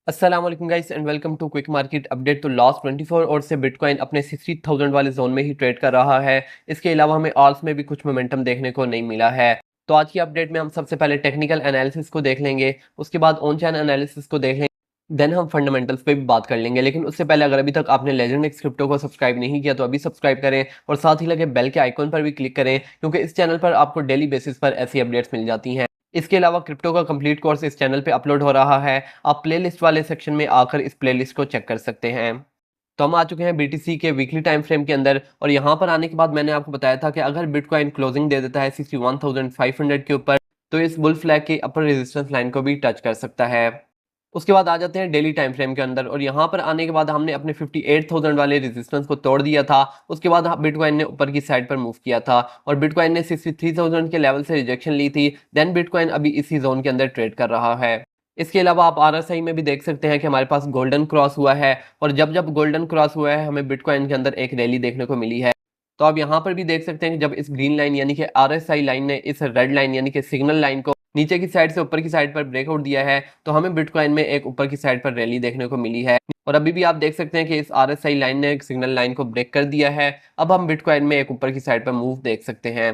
अस्सलाम वालेकुम guys and welcome to quick market update. तो लास्ट 24 आवर्स से बिटकॉइन अपने 60,000 वाले जोन में ही ट्रेड कर रहा है। इसके अलावा हमें ऑल्स में भी कुछ मोमेंटम देखने को नहीं मिला है। तो आज की अपडेट में हम सबसे पहले टेक्निकल एनालिसिस को देख लेंगे, उसके बाद ऑन चैन एनालिसिस को देख लेंगे, देन हम फंडामेंटल्स पे भी बात कर लेंगे। लेकिन उससे पहले अगर अभी तक आपने लेजेंड एक्स क्रिप्टो को सब्सक्राइब नहीं किया तो अभी सब्सक्राइब करें और साथ ही लगे बेल के आइकॉन पर भी क्लिक करें, क्योंकि इस चैनल पर आपको डेली बेसिस पर ऐसी अपडेट्स मिल जाती हैं। इसके अलावा क्रिप्टो का कंप्लीट कोर्स इस चैनल पे अपलोड हो रहा है। आप प्लेलिस्ट वाले सेक्शन में आकर इस प्लेलिस्ट को चेक कर सकते हैं। तो हम आ चुके हैं बीटीसी के वीकली टाइम फ्रेम के अंदर, और यहाँ पर आने के बाद मैंने आपको बताया था कि अगर बिटकॉइन क्लोजिंग दे देता है 61,500 के ऊपर तो इस बुल फ्लैग की अपर रेजिस्टेंस लाइन को भी टच कर सकता है। उसके बाद आ जाते हैं डेली टाइम फ्रेम के अंदर, और यहाँ पर आने के बाद हमने अपने 58,000 वाले रेजिस्टेंस को तोड़ दिया था। उसके बाद बिटकॉइन ने ऊपर की साइड पर मूव किया था और बिटकॉइन ने 63,000 के लेवल से रिजेक्शन ली थी। देन बिटकॉइन अभी इसी जोन के अंदर ट्रेड कर रहा है। इसके अलावा आप आरएसआई में भी देख सकते हैं कि हमारे पास गोल्डन क्रॉस हुआ है, और जब जब गोल्डन क्रॉस हुआ है हमें बिटकॉइन के अंदर एक रैली देखने को मिली है। तो आप यहाँ पर भी देख सकते हैं कि जब इस ग्रीन लाइन यानी कि आरएसआई लाइन ने इस रेड लाइन यानी कि सिग्नल लाइन को नीचे की साइड से ऊपर की साइड पर ब्रेकआउट दिया है, तो हमें बिटकॉइन में एक ऊपर की साइड पर रैली देखने को मिली है। और अभी भी आप देख सकते हैं कि इस आरएसआई लाइन ने एक सिग्नल लाइन को ब्रेक कर दिया है। अब हम बिटकॉइन में एक ऊपर की साइड पर मूव देख सकते हैं।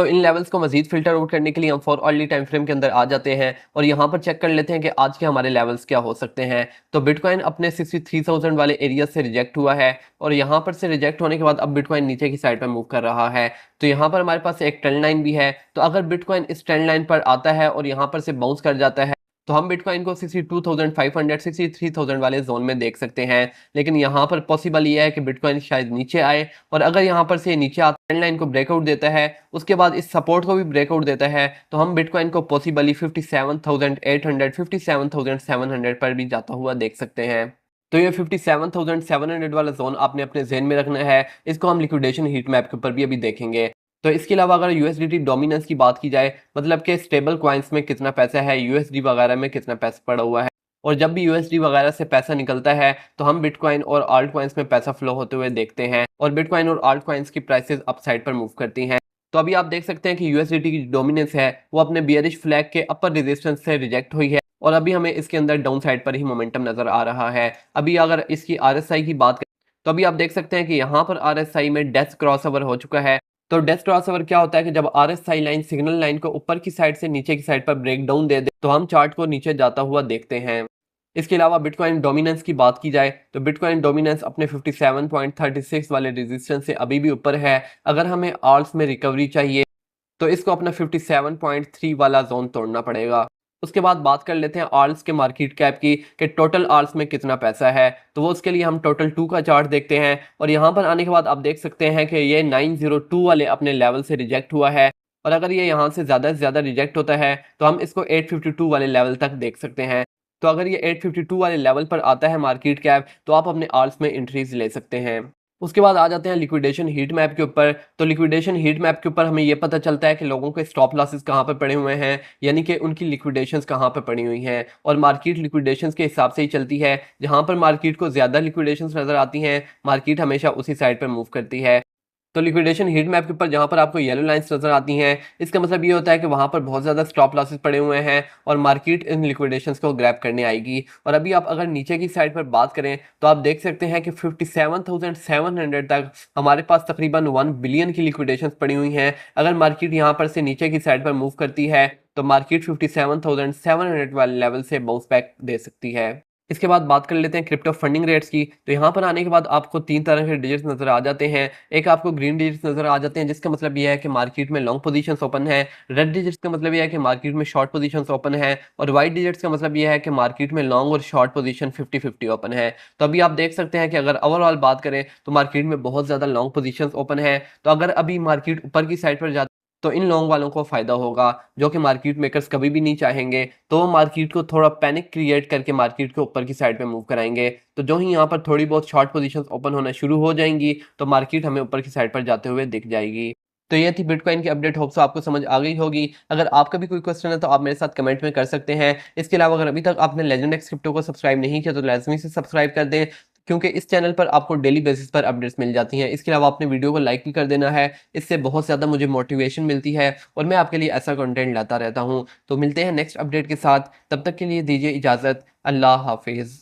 इन लेवल्स को मजीद फिल्टर आउट करने के लिए हम फॉर अर्ली टाइम फ्रेम के अंदर आ जाते हैं और यहाँ पर चेक कर लेते हैं कि आज के हमारे लेवल्स क्या हो सकते हैं। तो बिटकॉइन अपने 63,000 वाले एरिया से रिजेक्ट हुआ है, और यहाँ पर से रिजेक्ट होने के बाद अब बिटकॉइन नीचे की साइड पर मूव कर रहा है। तो यहाँ पर हमारे पास एक ट्रेंड लाइन भी है। तो अगर बिटकॉइन इस ट्रेंड लाइन पर आता है और यहाँ पर से बाउंस कर जाता है तो हम बिटकॉइन को 62,500 63,000 वाले जोन में देख सकते हैं। लेकिन यहाँ पर पॉसिबल ये है कि बिटकॉइन शायद नीचे आए, और अगर यहाँ पर से नीचे आता ट्रेंड लाइन को ब्रेकआउट देता है, उसके बाद इस सपोर्ट को भी ब्रेकआउट देता है, तो हम बिटकॉइन को पॉसिबली 57,800 57,700 पर भी जाता हुआ देख सकते हैं। तो ये 57,700 वाला जोन आपने अपने जेन में रखना है। इसको हम लिक्विडेशन हीट मैप के ऊपर भी अभी देखेंगे। तो इसके अलावा अगर यूएसडीटी डोमिनेंस की बात की जाए, मतलब कि स्टेबल कॉइन्स में कितना पैसा है, यूएसडी वगैरह में कितना पैसा पड़ा हुआ है, और जब भी यूएसडी वगैरह से पैसा निकलता है तो हम बिटकॉइन और आल्ट कॉइन्स में पैसा फ्लो होते हुए देखते हैं, और बिटकॉइन और आल्ट कॉइन्स की प्राइसेस अपसाइड पर मूव करती हैं। तो अभी आप देख सकते हैं कि यूएसडीटी की डोमिनेंस है वो अपने बियरिश फ्लैग के अपर रेजिस्टेंस से रिजेक्ट हुई है, और अभी हमें इसके अंदर डाउन साइड पर ही मोमेंटम नजर आ रहा है। अभी अगर इसकी आरएसआई की बात करें तो अभी आप देख सकते हैं कि यहाँ पर आरएसआई में डेथ क्रॉसओवर हो चुका है। तो डेथ क्रॉसओवर क्या होता है कि जब आरएसआई लाइन सिग्नल लाइन को ऊपर की साइड से नीचे की साइड पर ब्रेक डाउन दे दे तो हम चार्ट को नीचे जाता हुआ देखते हैं। इसके अलावा बिटकॉइन डोमिनेंस की बात की जाए तो बिटकॉइन डोमिनेंस अपने 57.36 वाले रेजिस्टेंस से अभी भी ऊपर है। अगर हमें आल्स में रिकवरी चाहिए तो इसको अपना 57.3 वाला जोन तोड़ना पड़ेगा। उसके बाद बात कर लेते हैं आल्स के मार्केट कैप की कि टोटल आल्स में कितना पैसा है। तो वो उसके लिए हम टोटल 2 का चार्ट देखते हैं, और यहाँ पर आने के बाद आप देख सकते हैं कि ये 902 वाले अपने लेवल से रिजेक्ट हुआ है, और अगर ये यहाँ से ज़्यादा रिजेक्ट होता है तो हम इसको 852 वाले लेवल तक देख सकते हैं। तो अगर ये 852 वाले लेवल पर आता है मार्केट कैप तो आप अपने आल्स में एंट्रीज ले सकते हैं। उसके बाद आ जाते हैं लिक्विडेशन हीट मैप के ऊपर। तो लिक्विडेशन हीट मैप के ऊपर हमें यह पता चलता है कि लोगों के स्टॉप लॉसेस कहाँ पर पड़े हुए हैं, यानी कि उनकी लिक्विडेशंस कहाँ पर पड़ी हुई हैं, और मार्केट लिक्विडेशंस के हिसाब से ही चलती है। जहाँ पर मार्केट को ज़्यादा लिक्विडेशंस नज़र आती हैं मार्केट हमेशा उसी साइड पर मूव करती है। तो लिक्विडेशन हीट मैप के ऊपर जहाँ पर आपको येलो लाइंस नजर आती हैं, इसका मतलब ये होता है कि वहाँ पर बहुत ज़्यादा स्टॉप लॉसेस पड़े हुए हैं और मार्केट इन लिक्विडेशंस को ग्रैब करने आएगी। और अभी आप अगर नीचे की साइड पर बात करें तो आप देख सकते हैं कि 57,700 तक हमारे पास तकरीबन 1 बिलियन की लिक्विडेशंस पड़ी हुई हैं। अगर मार्केट यहाँ पर से नीचे की साइड पर मूव करती है तो मार्केट 57,700 वाले लेवल से बाउंस बैक दे सकती है। इसके बाद बात कर लेते हैं क्रिप्टो फंडिंग रेट्स की। तो यहाँ पर आने के बाद आपको 3 तरह के डिजिट्स नजर आ जाते हैं। एक आपको ग्रीन डिजिट्स नजर आ जाते हैं जिसका मतलब यह है कि मार्केट में लॉन्ग पोजीशंस ओपन है। रेड डिजिट्स का मतलब यह है कि मार्केट में शॉर्ट पोजीशंस ओपन है, और व्हाइट डिजिट्स का मतलब यह है कि मार्केट में लॉन्ग और शॉर्ट पोजीशन 50-50 ओपन है। तो अभी आप देख सकते हैं कि अगर ओवरऑल बात करें तो मार्केट में बहुत ज़्यादा लॉन्ग पोजीशंस ओपन है। तो अगर अभी मार्केट ऊपर की साइड पर तो इन लॉन्ग वालों को फायदा होगा, जो कि मार्केट मेकर्स कभी भी नहीं चाहेंगे। तो वो मार्केट को थोड़ा पैनिक क्रिएट करके मार्केट को ऊपर की साइड पे मूव कराएंगे। तो जो ही यहाँ पर थोड़ी बहुत शॉर्ट पोजीशंस ओपन होना शुरू हो जाएंगी तो मार्केट हमें ऊपर की साइड पर जाते हुए दिख जाएगी। तो ये थी बिटकॉइन की अपडेट। होप सो आपको समझ आ गई होगी। अगर आपका भी कोई क्वेश्चन है तो आप मेरे साथ कमेंट में कर सकते हैं। इसके अलावा अगर अभी तक आपने लेजेंड एक्स क्रिप्टो को सब्सक्राइब नहीं किया तो लाजमी से सब्सक्राइब कर दें, क्योंकि इस चैनल पर आपको डेली बेसिस पर अपडेट्स मिल जाती हैं। इसके अलावा आपने वीडियो को लाइक भी कर देना है, इससे बहुत ज़्यादा मुझे मोटिवेशन मिलती है और मैं आपके लिए ऐसा कंटेंट लाता रहता हूँ। तो मिलते हैं नेक्स्ट अपडेट के साथ, तब तक के लिए दीजिए इजाज़त। अल्लाह हाफिज़।